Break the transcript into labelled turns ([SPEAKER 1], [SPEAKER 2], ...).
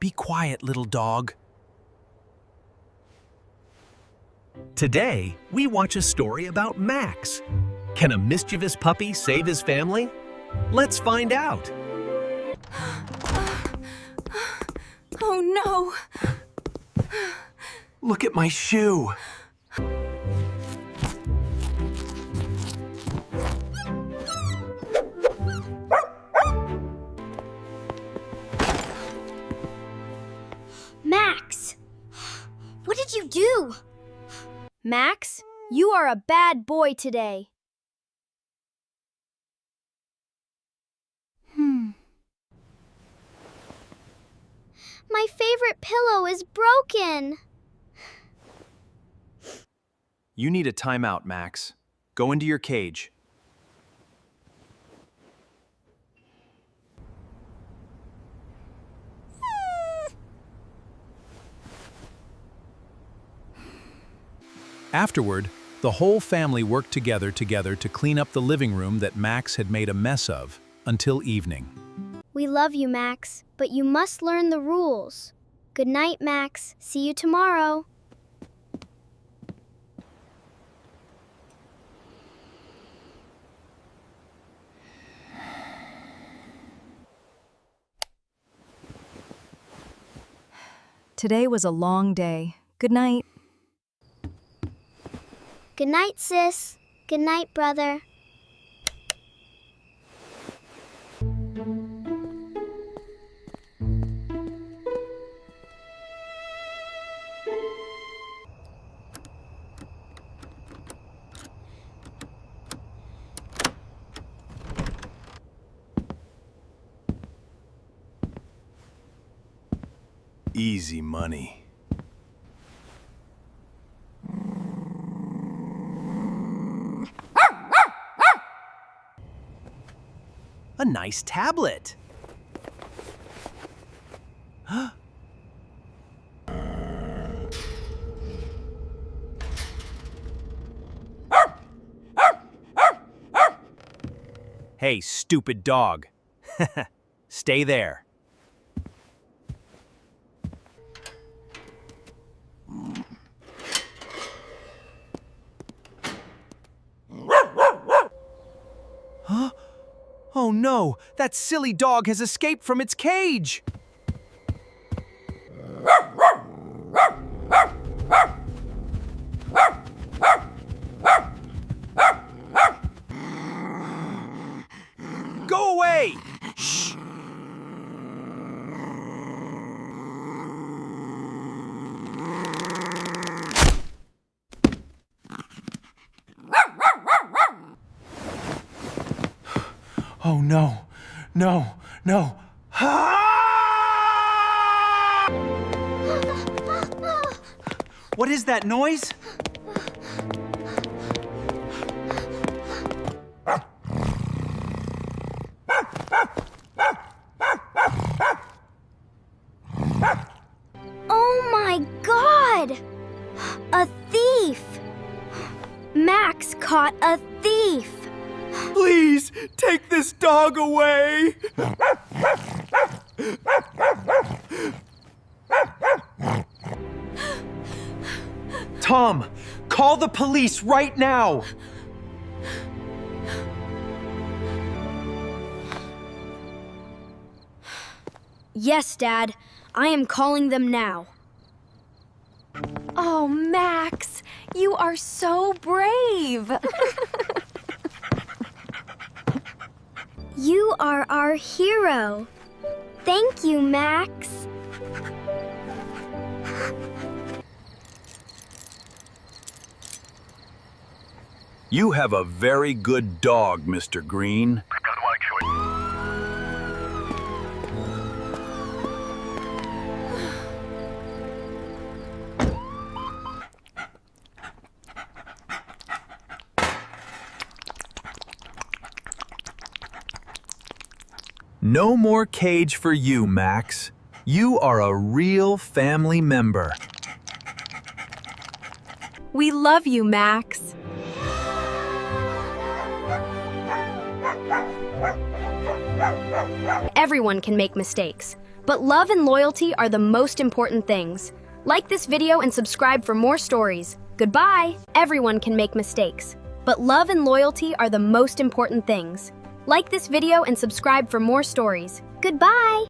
[SPEAKER 1] Be quiet, little dog. Today, we watch a story about Max. Can a mischievous puppy save his family? Let's find out.
[SPEAKER 2] Oh no!
[SPEAKER 1] Look at my shoe.
[SPEAKER 3] Max! What did you do?
[SPEAKER 4] Max, you are a bad boy today.
[SPEAKER 3] My favorite pillow is broken.
[SPEAKER 5] You need a timeout, Max. Go into your cage.
[SPEAKER 1] Afterward, the whole family worked together to clean up the living room that Max had made a mess of until evening.
[SPEAKER 3] We love you, Max, but you must learn the rules. Good night, Max. See you tomorrow.
[SPEAKER 2] Today was a long day. Good night.
[SPEAKER 3] Good night, sis. Good night, brother.
[SPEAKER 5] Easy money.
[SPEAKER 1] A nice tablet.
[SPEAKER 5] Hey, stupid dog. Stay there.
[SPEAKER 1] Oh no, that silly dog has escaped from its cage. Go away! Shh! Oh no, no, no. What is that noise?
[SPEAKER 3] Oh my God! A thief! Max caught a thief!
[SPEAKER 1] Please, take this dog away! Tom, call the police right now!
[SPEAKER 4] Yes, Dad. I am calling them now.
[SPEAKER 2] Oh, Max, you are so brave.
[SPEAKER 3] You are our hero. Thank you, Max.
[SPEAKER 5] You have a very good dog, Mr. Green. No more cage for you, Max. You are a real family member.
[SPEAKER 2] We love you, Max.
[SPEAKER 4] Everyone can make mistakes. But love and loyalty are the most important things. Like this video and subscribe for more stories. Goodbye! Everyone can make mistakes, but love and loyalty are the most important things. Like this video and subscribe for more stories.
[SPEAKER 3] Goodbye!